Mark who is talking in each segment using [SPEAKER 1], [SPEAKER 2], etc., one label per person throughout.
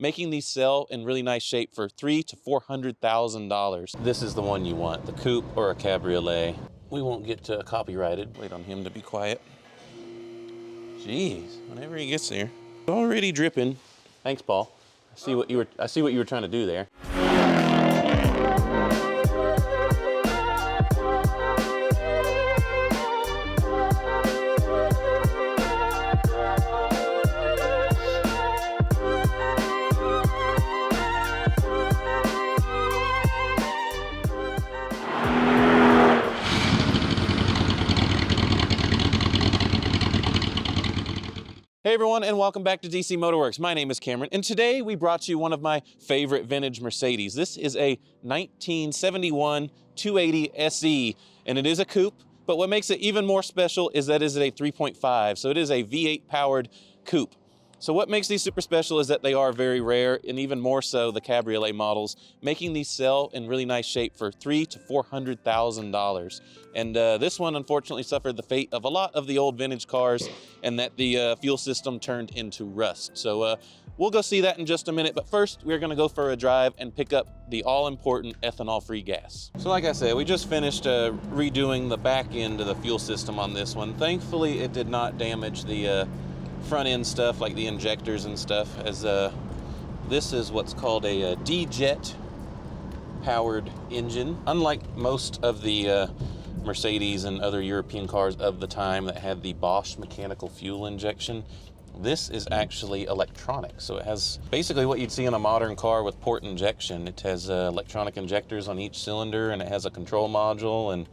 [SPEAKER 1] making these sell in really nice shape for $300,000 to $400,000. This is the one you want, the coupe or a cabriolet. We won't get copyrighted. Wait on him to be quiet. Jeez, whenever he gets there. Already dripping. Thanks, Paul. I see what you were trying to do there. Hey everyone, and welcome back to DC MotorWerks. My name is Cameron, and today we brought you one of my favorite vintage Mercedes. This is a 1971 280 SE, and it is a coupe, but what makes it even more special is that it is a 3.5, so it is a V8 powered coupe. So what makes these super special is that they are very rare, and even more so the cabriolet models, making these sell in really nice shape for $300,000 to $400,000. And this one unfortunately suffered the fate of a lot of the old vintage cars, and that the fuel system turned into rust. So we'll go see that in just a minute, but first we're gonna go for a drive and pick up the all-important ethanol-free gas. So like I said, we just finished redoing the back end of the fuel system on this one. Thankfully, it did not damage the front end stuff like the injectors and stuff, as this is what's called a D-jet powered engine. Unlike most of the Mercedes and other European cars of the time that had the Bosch mechanical fuel injection, this is actually electronic. So it has basically what you'd see in a modern car with port injection. It has electronic injectors on each cylinder, and it has a control module, and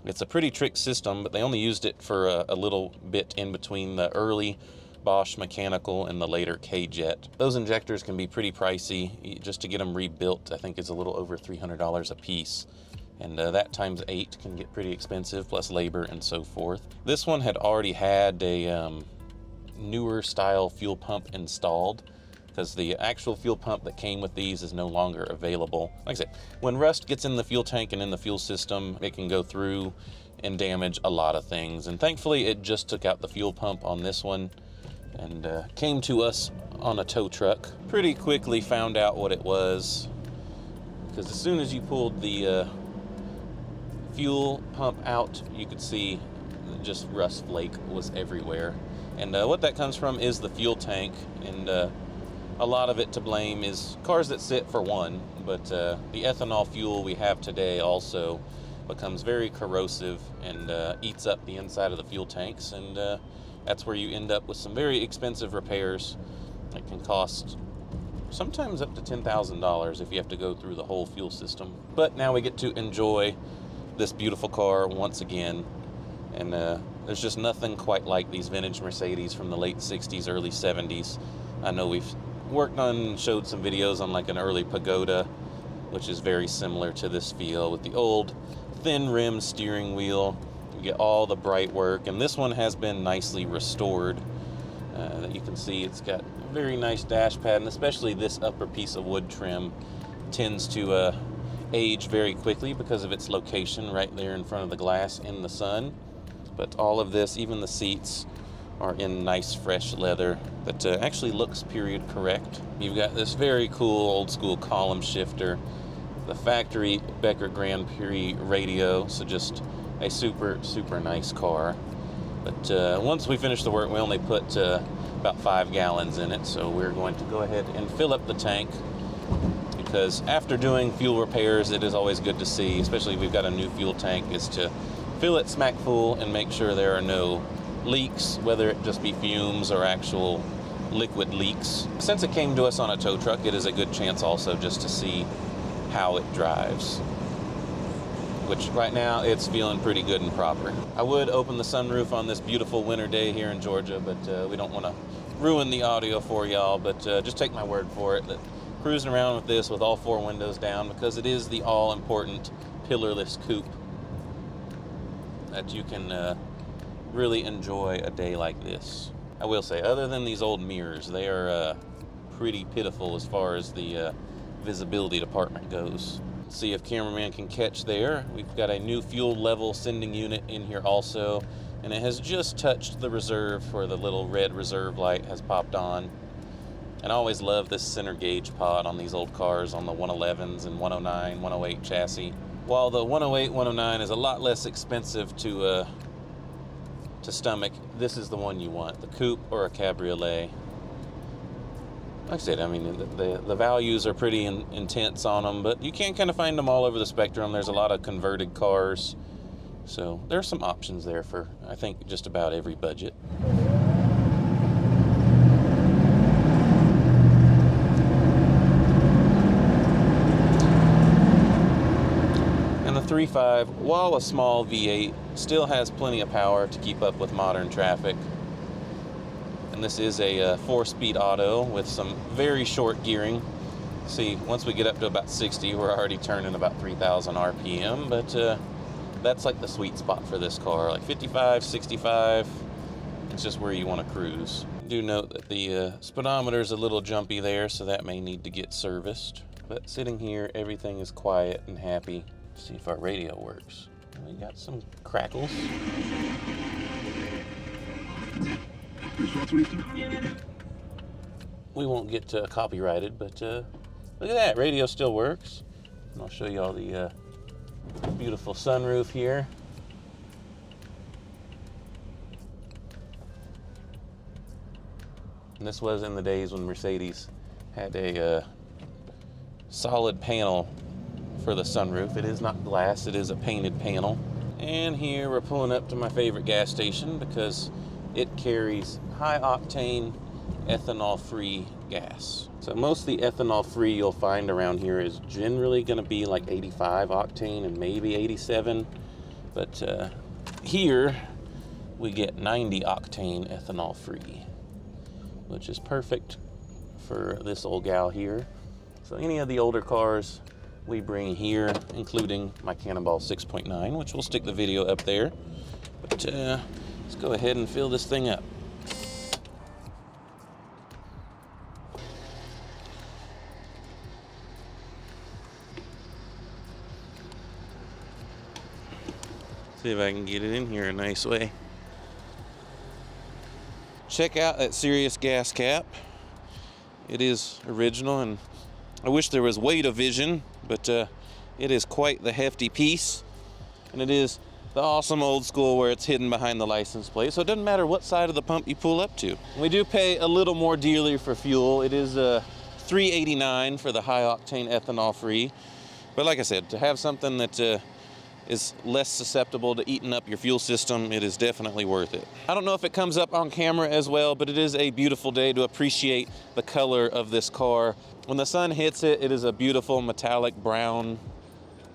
[SPEAKER 1] it's a pretty trick system, but they only used it for a little bit in between the early Bosch mechanical and the later K-Jet. Those injectors can be pretty pricey. Just to get them rebuilt, I think it's a little over $300 a piece. And that times 8 can get pretty expensive, plus labor and so forth. This one had already had a newer style fuel pump installed, because the actual fuel pump that came with these is no longer available. Like I said, when rust gets in the fuel tank and in the fuel system, it can go through and damage a lot of things. And thankfully, it just took out the fuel pump on this one and came to us on a tow truck. Pretty quickly found out what it was, because as soon as you pulled the fuel pump out, you could see just rust flake was everywhere. And what that comes from is the fuel tank, and a lot of it to blame is cars that sit for one, but the ethanol fuel we have today also becomes very corrosive and eats up the inside of the fuel tanks, and that's where you end up with some very expensive repairs that can cost sometimes up to $10,000 if you have to go through the whole fuel system. But now we get to enjoy this beautiful car once again, and there's just nothing quite like these vintage Mercedes from the late 60s, early 70s. I know we've worked on and showed some videos on like an early Pagoda, which is very similar to this feel with the old thin rim steering wheel. You get all the bright work, and this one has been nicely restored. That you can see it's got a very nice dash pad, and especially this upper piece of wood trim tends to age very quickly because of its location right there in front of the glass in the sun. But all of this, even the seats, are in nice fresh leather that actually looks period correct. You've got this very cool old school column shifter, the factory Becker Grand Prix radio, so just a super nice car. But once we finish the work, we only put about 5 gallons in it, so we're going to go ahead and fill up the tank, because after doing fuel repairs, it is always good to see, especially if we've got a new fuel tank, is to fill it smack full and make sure there are no leaks, whether it just be fumes or actual liquid leaks. Since it came to us on a tow truck, it is a good chance also just to see how it drives, which right now it's feeling pretty good and proper. I would open the sunroof on this beautiful winter day here in Georgia, but we don't want to ruin the audio for y'all, but just take my word for it that cruising around with this with all 4 windows down, because it is the all-important pillarless coupe, that you can really enjoy a day like this. I will say, other than these old mirrors, they are pretty pitiful as far as the visibility department goes. See if cameraman can catch there. We've got a new fuel level sending unit in here also, and it has just touched the reserve where the little red reserve light has popped on. And I always love this center gauge pod on these old cars, on the 111s and 109, 108 chassis. While the 108, 109 is a lot less expensive to stomach, this is the one you want, the coupe or a cabriolet. Like I said, I mean, the values are pretty intense on them, but you can kind of find them all over the spectrum. There's a lot of converted cars, so there's some options there for, I think, just about every budget. And the 3.5, while a small V8, still has plenty of power to keep up with modern traffic. And this is a 4-speed auto with some very short gearing. See, once we get up to about 60, we're already turning about 3,000 RPM, but that's like the sweet spot for this car, like 55, 65. It's just where you want to cruise. Do note that the speedometer is a little jumpy there, so that may need to get serviced. But sitting here, everything is quiet and happy. Let's see if our radio works. We got some crackles. We won't get copyrighted, but look at that, radio still works. And I'll show you all the beautiful sunroof here. And this was in the days when Mercedes had a solid panel for the sunroof. It is not glass, it is a painted panel. And here we're pulling up to my favorite gas station because it carries high octane ethanol-free gas. So most of the ethanol-free you'll find around here is generally going to be like 85 octane and maybe 87. But here we get 90 octane ethanol-free, which is perfect for this old gal here. So any of the older cars we bring here, including my Cannonball 6.9, which we'll stick the video up there. But let's go ahead and fill this thing up. See if I can get it in here a nice way. Check out that Sirius gas cap. It is original, and I wish there was weight of vision, but it is quite the hefty piece. And it is the awesome old school where it's hidden behind the license plate, so it doesn't matter what side of the pump you pull up to. We do pay a little more dearly for fuel. It is $3.89 for the high octane ethanol free. But like I said, to have something that is less susceptible to eating up your fuel system, it is definitely worth it. I don't know if it comes up on camera as well, but it is a beautiful day to appreciate the color of this car. When the sun hits it, it is a beautiful metallic brown,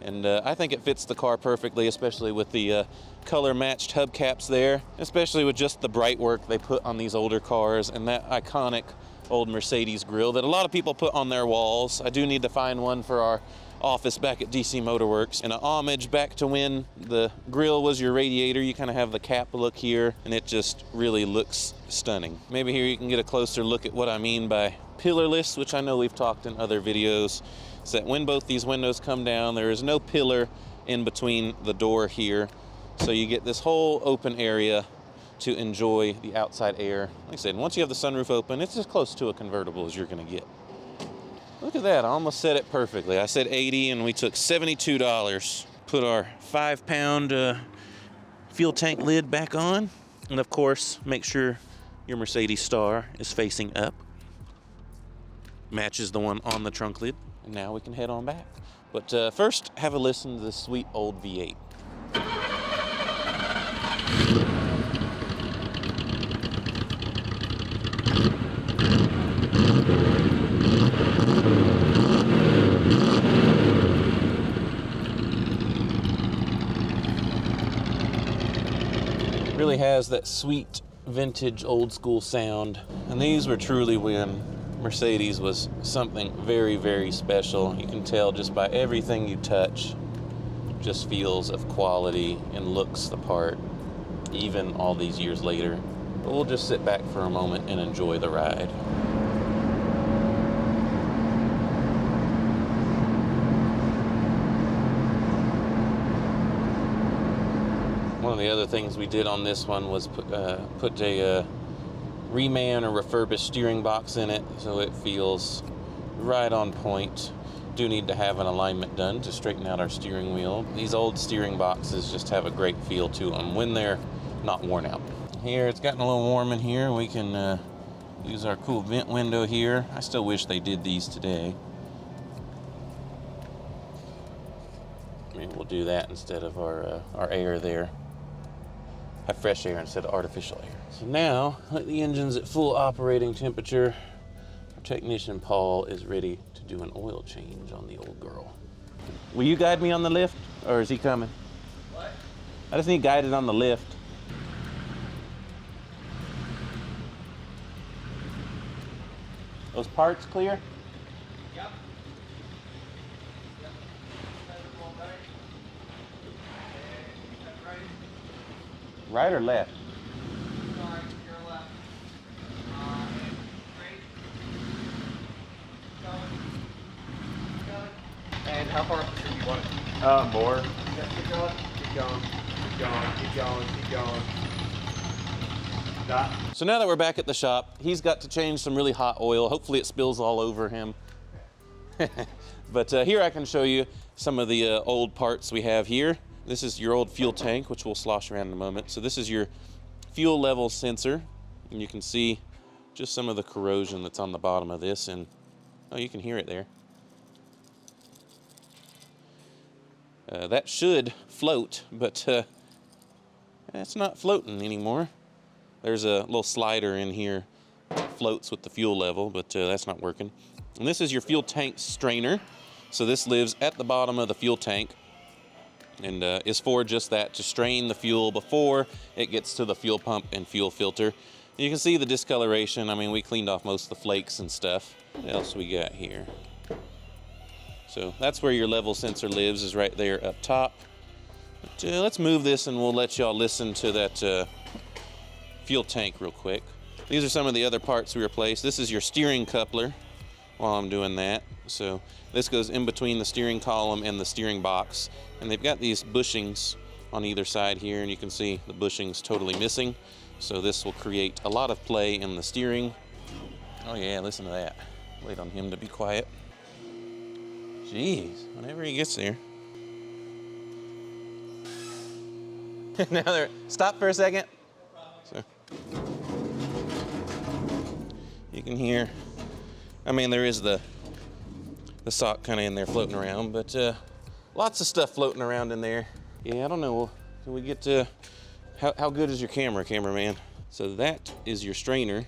[SPEAKER 1] and I think it fits the car perfectly, especially with the color matched hubcaps there, especially with just the bright work they put on these older cars and that iconic old Mercedes grille that a lot of people put on their walls. I do need to find one for our office back at DC MotorWerks, and a homage back to when the grille was your radiator. You kind of have the cap look here, and it just really looks stunning. Maybe here you can get a closer look at what I mean by pillarless, which I know we've talked in other videos. Is that when both these windows come down, there is no pillar in between the door here, so you get this whole open area to enjoy the outside air. Like I said, once you have the sunroof open, it's as close to a convertible as you're going to get. Look at that, I almost said it perfectly. I said 80 and we took $72. Put our 5-pound fuel tank lid back on. And of course, make sure your Mercedes star is facing up. Matches the one on the trunk lid. And now we can head on back. But first, have a listen to this sweet old V8. Really has that sweet vintage old school sound, and these were truly when Mercedes was something very, very special. You can tell just by everything you touch, just feels of quality and looks the part, even all these years later. But we'll just sit back for a moment and enjoy the ride. One of the other things we did on this one was put a reman or refurbished steering box in it, so it feels right on point. Do need to have an alignment done to straighten out our steering wheel. These old steering boxes just have a great feel to them when they're not worn out. Here, it's gotten a little warm in here. We can use our cool vent window here. I still wish they did these today. Maybe we'll do that instead of our air there. Have fresh air instead of artificial air. So now, let the engine's at full operating temperature. Our technician, Paul, is ready to do an oil change on the old girl. Will you guide me on the lift, or is he coming? What? I just need guided on the lift. Those parts clear?
[SPEAKER 2] Yep.
[SPEAKER 1] Right or left?
[SPEAKER 2] Sorry, you're left. And how far up the tree do you want it?
[SPEAKER 1] More.
[SPEAKER 2] Yeah, keep going, keep going, keep going, keep going, keep going. Stop.
[SPEAKER 1] So now that we're back at the shop, he's got to change some really hot oil. Hopefully it spills all over him. But here I can show you some of the old parts we have here. This is your old fuel tank, which we'll slosh around in a moment. So this is your fuel level sensor, and you can see just some of the corrosion that's on the bottom of this, and oh, you can hear it there. That should float, but it's not floating anymore. There's a little slider in here that floats with the fuel level, but that's not working. And this is your fuel tank strainer. So this lives at the bottom of the fuel tank and is for just that, to strain the fuel before it gets to the fuel pump and fuel filter. You can see the discoloration. I mean, we cleaned off most of the flakes and stuff. What else we got here? So that's where your level sensor lives, is right there up top. But let's move this and we'll let y'all listen to that fuel tank real quick. These are some of the other parts we replaced. This is your steering coupler while I'm doing that. So this goes in between the steering column and the steering box. And they've got these bushings on either side here, and you can see the bushings totally missing. So this will create a lot of play in the steering. Oh yeah, listen to that. Wait on him to be quiet. Jeez, whenever he gets there. Now there, stop for a second. So, you can hear, I mean, there is the sock kind of in there floating around, but lots of stuff floating around in there. Yeah, I don't know, can we get to, how good is your cameraman? So that is your strainer.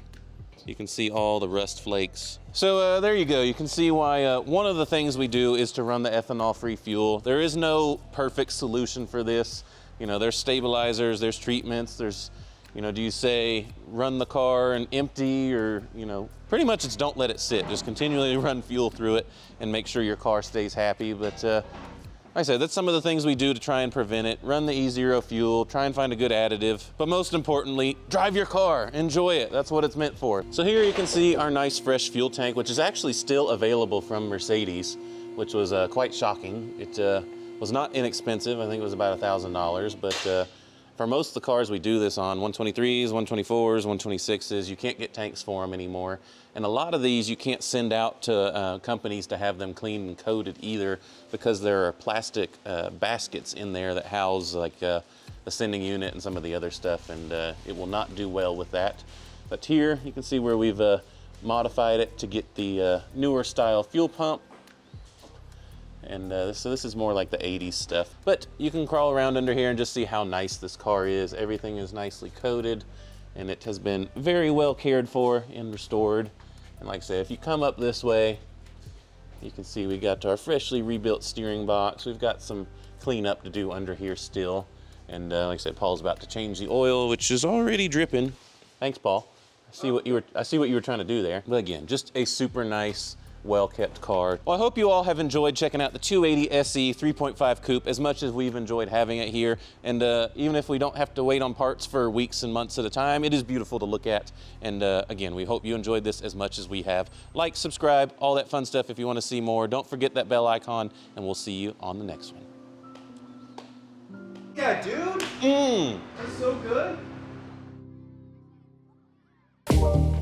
[SPEAKER 1] You can see all the rust flakes. So there you go. You can see why one of the things we do is to run the ethanol-free fuel. There is no perfect solution for this. You know, there's stabilizers, there's treatments, there's, you know, do you say run the car and empty, or, you know, pretty much it's don't let it sit. Just continually run fuel through it and make sure your car stays happy. But like I said, that's some of the things we do to try and prevent it. Run the E0 fuel, try and find a good additive, but most importantly, drive your car, enjoy it. That's what it's meant for. So here you can see our nice fresh fuel tank, which is actually still available from Mercedes, which was quite shocking. It was not inexpensive. I think it was about $1,000, but for most of the cars we do this on, 123s, 124s, 126s, you can't get tanks for them anymore. And a lot of these you can't send out to companies to have them cleaned and coated either, because there are plastic baskets in there that house like the sending unit and some of the other stuff, and it will not do well with that. But here you can see where we've modified it to get the newer style fuel pump. And so this is more like the 80s stuff. But you can crawl around under here and just see how nice this car is. Everything is nicely coated, and it has been very well cared for and restored. And like I said, if you come up this way, you can see we got our freshly rebuilt steering box. We've got some cleanup to do under here still. And like I said, Paul's about to change the oil, which is already dripping. Thanks, Paul. I see what you were trying to do there. But again, just a super nice, well-kept car. Well, I hope you all have enjoyed checking out the 280 SE 3.5 Coupe as much as we've enjoyed having it here. And even if we don't have to wait on parts for weeks and months at a time, it is beautiful to look at. And again, we hope you enjoyed this as much as we have. Like, subscribe, all that fun stuff if you want to see more. Don't forget that bell icon, and we'll see you on the next one.
[SPEAKER 2] Yeah, dude. That's so good. Bye.